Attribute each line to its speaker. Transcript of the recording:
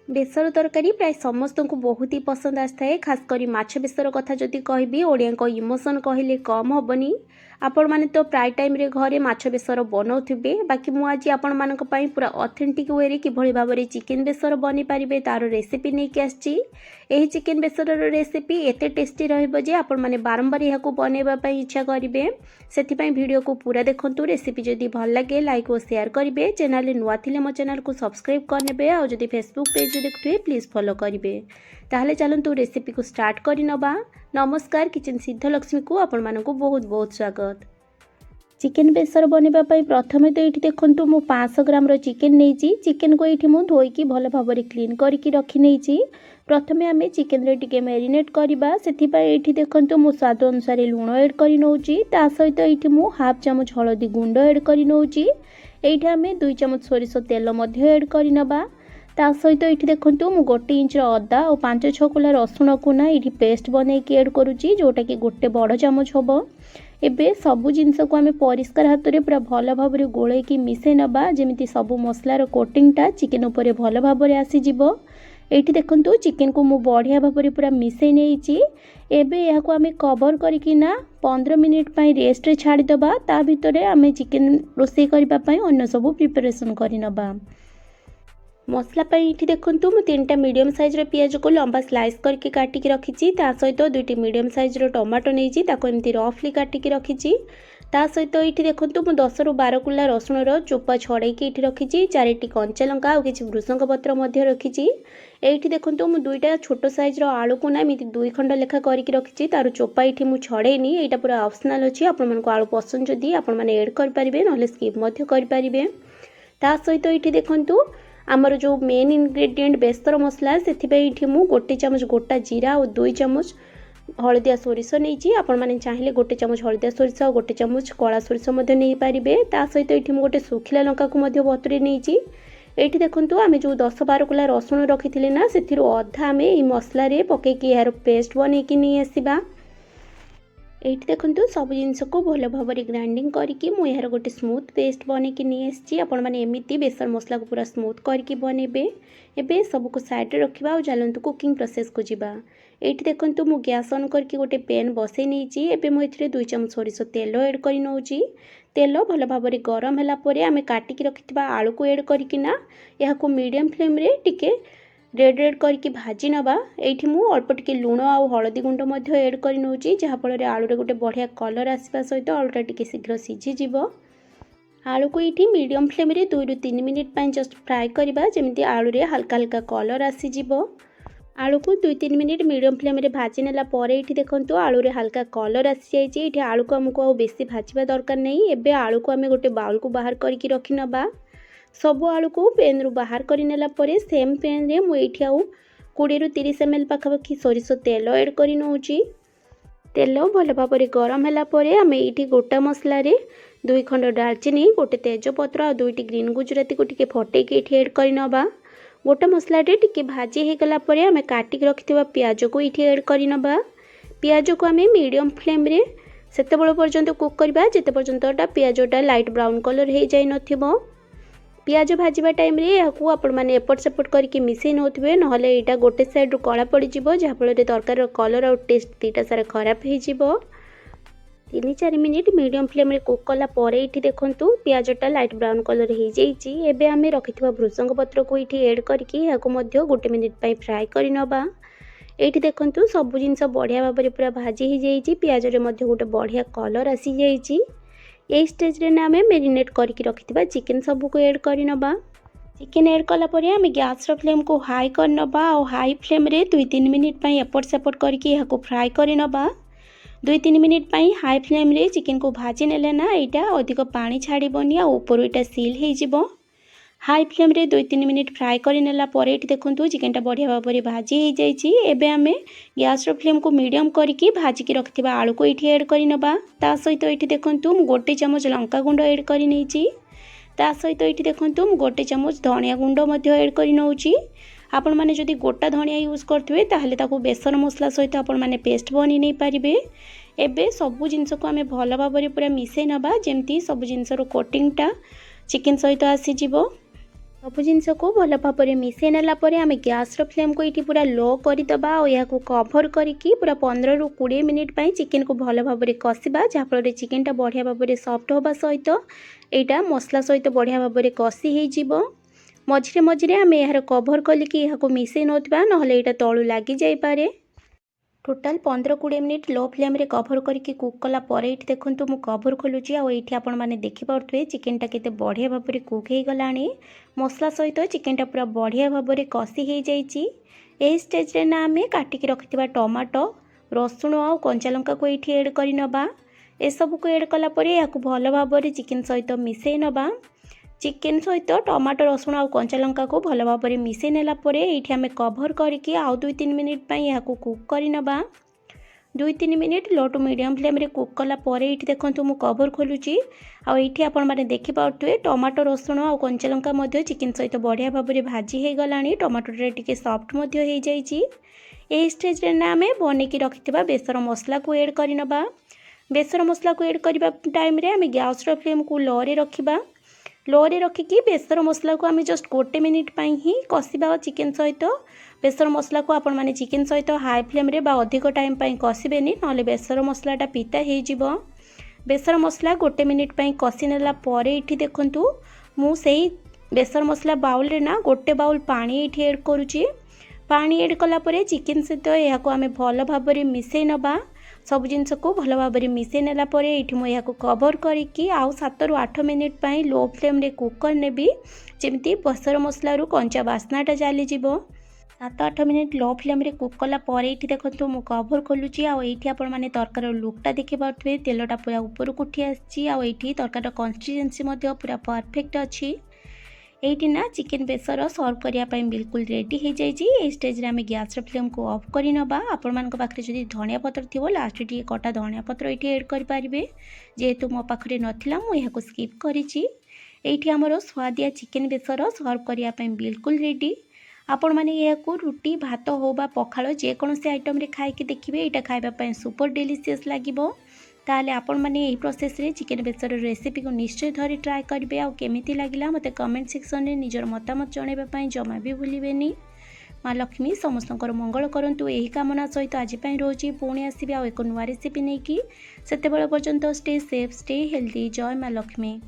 Speaker 1: बेसर तरकारी प्राय समस्त को बहुत ही पसंद आए। खासकर माछ बेसर कथा जदि कहबी ओडिया इमोशन कहले कम हेनी। आपण मैंने तो प्राय टाइम रे घरे माछ बेसर बनाऊे बाकी मुझे आपण मान पूरा ऑथेंटिक वे रे किभली भाव में चिकेन बेसर बनी पारे तार रेसिपी नहीं कि आसी। चिकेन बेसर रेसिपी एते टेस्टी रही आपण मैंने बारंबार यह बनवाई इच्छा करेंगे। से वीडियो को पूरा देखूँ। रेसिपी जदि भल लगे लाइक और शेयर करेंगे। चैनल नुआ थिले मो चैनल को सब्सक्राइब करने और जदि फेसबुक पेज देखुए प्लीज फॉलो करेंगे। ताहले चलतु रेसिपी को स्टार्ट करनवा। नमस्कार, किचन सिद्धलक्ष्मी को आपण मानक बहुत बहुत स्वागत। चिकेन बेसर बनवाई प्रथमे तो ये देखु मु 500 ग्राम चिकेन नहीं। चिकेन को ये मुझे धोईकी भल भाव क्लीन करके रखी नहीं। प्रथमे आम चिकेन रे टिके मैरिनेट करवा से देखु मु स्वाद अनुसार लुण एड कर नौची। ता सहित ये मु हाफ चामच हलदी गुंड एड कर नौची। ये आम 2 चामच सोरिष तेल एड करनवा। ता सहित ये देखु मु 1 इंच अदा और 5-6 कुला रसुण को ना ये पेस्ट बनईकी एड करुच्ची जोटा कि 1 बड़ चामच हम। एबे सबू जिनस को आम परिष्कार हाथ में पूरा भल भाव में गोलैकी मिसई नवा जमी सबू मसलार कोटिंगटा चिकेन उपर भल भाव में आसीज। ये देखु चिकेन को मु बढ़िया भाव में पूरा मिसई नहीं। एबे यह आम कवर करना 15 मिनिट रेस्ट छाड़ीदबा। ता भितर आम चिकेन रोषे करने अन्य सबू प्रिपरेशन करनवा। मसला ये देखूँ मुझे 3टा मीडियम साइज पियाज को लंबा स्लाइस करके काटिकी रखी। सहित 2टी मीडियम साइज टमाटो नहीं एमती रफली काटिकी रखी। सहित ये देखूँ मुझे 10 ରୁ 12 कुला रसुण चोपा छड़ाई रखी। 4टी कंचा लंका और किसी भृषंग पत्र रखी। ये देखूँ मुझे 2टा छोट साइज आलू को ना एमती 2 खंड लेखा करके रखी। तार चोपा ये मुझे छड़ेनी। यहाँ पूरा ऑप्शनल अच्छी। आपण आलू पसंद जदि आपण मैंने एड करेंगे ना स्किप करेंगे। ता सहित ये देखूँ आमर जो मेन इनग्रेडिएंट बेसर मसला से मुझे 1 चामच गोटा जीरा और 2 चामच हलदिया सोरिष नहीं। आपण मैंने चाहिए 1 चामच हलदिया सोरिष और 1 चामच कला सोरिष नहीं पारे। ता सहित ये मुझे गोटे सुखिला लंका को बतुरे नहीं। ये देखूँ आम जो 10-12 कुला रसुण रखी थे ना से अधा आम ये मसला पकईकी यार पेस्ट बनईकी नहीं आसवा। ये देखूँ सब जिनस को भल भाव में ग्राइंडिंग करके मुझे यार गोटे स्मूथ पेस्ट बनईकी नहीं आसी। आपण मैंने एमती बेसर मसला को पूरा स्मूथ करके बनइबे। एबे सबको साइड रखा और चलतु कुकिंग प्रोसेस को जीवा। ये देखूँ मु गैस ऑन करके गोटे पैन बसई नहीं। एबे मुझे 2 चामच सोरिष तेल एड कर नौची। तेल भल भाव में गरम है आम काटिकी रखि आलू को एड करना यहाँ मीडियम फ्लेम रे टिके रेड रेड करके भाजी नवा। ये मुझे अल्प टिके लुण और हलदी गुंड एड कर नौची जहाँफल आलू रे गोटे बढ़िया कलर आसवा सहित आलूटा टिके शीघ्र सीझीज। आलू को ये मीडियम फ्लेम रे 2 ରୁ 3 मिनिट जस्ट फ्राए करवा जमी आलू रे हल्का हल्का कलर आसीज। आलू को 2-3 मिनिट मीडियम फ्लेम रे भाजी नेला परे ये देखूँ आलू रे हल्का कलर आसी जाइए। आलू को आमको बेसी भाजवा दरकार नहीं। एबे आलू को आम गोटे बाउल को बाहर करके रखी नवा। सब आलू को पेन रु बाहर कर नेला परे सेम पेन रे मुझे 20 ରୁ 30 ml पाखापाखि सोरिष तेल एड कर नौची। तेल भल भाव में गरम है आम ये गोटा मसला 2 खंड डालचीनी 1 तेजपत्र और 2टी ग्रीन गुजराती को टिके फटेकी ये एड करनवा। गोटा मसला टिके भाजी होगला आम काटिक रखि पियाज को ये एड करनवा। पियाज को आम मीडियम फ्लेम रे सेते पर्यंत कुक करवा जिते पर्यंत पियाजटा लाइट ब्राउन कलर हो जाए नथिबो। पियाज भाजवा टाइम रे याकू आपण माने एपट सेपट करके मिसई नौथिबे नहले एटा गोटे साइड रु कला पड़ी जिवो जहाँफल तरकार कलर और टेस्ट दीटा सारा खराब हो जिवो। 3-4 मिनिट मीडियम फ्लेम रे कुक कला परे ये देखूँ पियाजटा लाइट ब्राउन कलर हो जाइए। एबे आमे रखिथिबा भृषंग पत्र को ये एड करके याकू मध्य 1 मिनिट फ्राए करनवा। ये देखूँ सबू जिनस बढ़िया भाव में पूरा भाजी हो जाइए। पियाज रे मध्य गोटे बढ़िया कलर आसी जाइए। यही स्टेज रे आम मेरिनेट करके रखिथिबा चिकेन सबू को एड करनवा। चिकेन एड कला परे आम गैस फ्लेम को हाई करनवा और हाई फ्लेम रे 2-3 मिनिट एपट सेपट करके यहाँ फ्राए करनवा। 2-3 मिनिट हाई फ्लेम रे चिकेन को भाजी नेले ना यहाँ अधिक पानी छाड़बनी और ऊपर यहाँ सील हो। हाई फ्लेम रे 2-3 मिनिट फ्राए करनेला परे ये देखूँ चिकेनटा बढ़िया भाव में भाजी हो जाइए। एबे आम गैस फ्लेम को मीडियम करके भाजिकी रखिथिबा आलू को ये एड करनवा। ता सहित ये देखूँ मु 1 चामच लंका गुंड एड कर नहीं। ता सहित ये देखूँ मु 1 चामच धनिया गुंड एड कर नौची। आपण मैंने जदि गोटा धनिया यूज करते ताहले ताकू बेसन मसला सहित आपण मैंने पेस्ट बनी नहीं पारे। एबे सबू जिनस को आम भल भाव में पूरा मिसई नवा जमती सबू जिनसर कोटिंगटा चिकेन सहित आसीज। सब जिनस को भल भाव में मिसई नेला आम गैस फ्लेम को ये पूरा लो करदे और यह कभर करके पूरा 15 ରୁ 20 मिनिट चिकेन को भल भाव में कषा जहाँफल चिकेनटा बढ़िया भाव में सफ्ट होगा सहित यहाँ मसला सहित बढ़िया भाव में कषि हो मझे मझे आम यार कभर कलिकी यहाँ मिसई नौथिबा नहले यहाँ तलू लगी जापे। टोटाल 15-20 मिनिट लो फ्लेम रे कभर करके कुक कला परे ये देखूँ मु कभर खोलुची आठ आपण मैंने देखिपे चिकेनटा केते बढ़िया भाव में कुक हो गलानी मसला सहित चिकेनटा पूरा बढ़िया भाव में कषि हो जाइए। स्टेज रे ना आम काटिकी रखिथिबा टमाटो रसुण और कंचा लंका को ये एड कर नबा एसबू को एड कलापर या भल भाव में चिकेन सहित मिसई नबा चिकेन सहित टमाटो रसुण और कंचा लंका को भल भाव में मिसई नेला परे ये आम कभर करके आउ 2-3 मिनिट यहाँ कुक करनबा 2-3 minute low to medium flame रे कुक कला परे ये देखूँ मु कभर खोलुची आठ आपण मैंने देखिपे टमाटो रसुण और कंचा लंका चिकेन सहित बढ़िया भाव में भाजी हो गला टमाटोटा टी सफ्ट हो जाइए। स्टेज रे ना आम बनईकी रखिथिबा बेसर मसला को एड करनबा बेसर मसला को एड करबा टाइम रे आम गैस फ्लेम को लो रे रखिबा लो रे रखिकी बेसर मसला को आम जस्ट 1 मिनिट ही कषा चिकेन सहित बेसर मसला को आपण माने चिकेन सहित हाई फ्लेम रे बा अधिक टाइम कषिबेनी नहले बेसर मसलाटा पिता हो बेसर मसला 1 मिनिट कषि नेला परे ये देखंतु मु सेही बेसर मसला बाउल रे ना 1 बाउल पानी ये एड करुची पानी एड कला परे चिकेन सहित यहाँ आम भल भाव में मिसई नबा सब जिनस को भल भाव में मिसई नेला परे ये मुझे कभर करके आउ 7 ରୁ 8 मिनिट लो फ्लेम रे कुक करनेबी जमी बेसर मसलू कंचा बास्नाटा चली 7-8 मिनिट लो फ्लेम रे कुक कला परे ये देखो मु कभर खोलुची आठी आपण मैंने तरकार लुकटा देखिपे तेलटा पूरा ऊपर को उठी आठी तरकार कंसिस्टेंसी पूरा परफेक्ट अच्छी ये ना चिकेन बेसर सर्व करने बिल्कुल रेडी हो जाइए। स्टेज रे आम गैस फ्लेम को ऑफ करनबा आपण मान पाखे जदि धनिया पत्र थी लास्ट टी कटा धनिया पत्र ये ऐड करें जेहेतु मो पाखे नाला मुझे स्किप करी आमर स्वादिया चिकेन बेसर सर्व करने बिल्कुल रेडी आपण मैंने यहाँ रुटी भात हो बा पखाल जेकोसी आइटम रे खाई देखिए यहाँ खावाई सुपर डेलीशियस लगे ताले आपण मैंने यही प्रोसेस रे चिकेन बेसर रेसिपी को निश्चय धरी ट्राए करेंगे आ केमिति लागला मते कमेंट सेक्शन में निजर मतामत जणाइबा जमा भी भूलिबेनी। माँ लक्ष्मी समस्तंकर मंगल करंतु यही कामना सहित आज रोची पुणी आसबि आ एक नुआ रेसिपी नहीं कि सेतेबेले पर्यंत स्टे सेफ स्टे हेल्दी। जय माँ लक्ष्मी।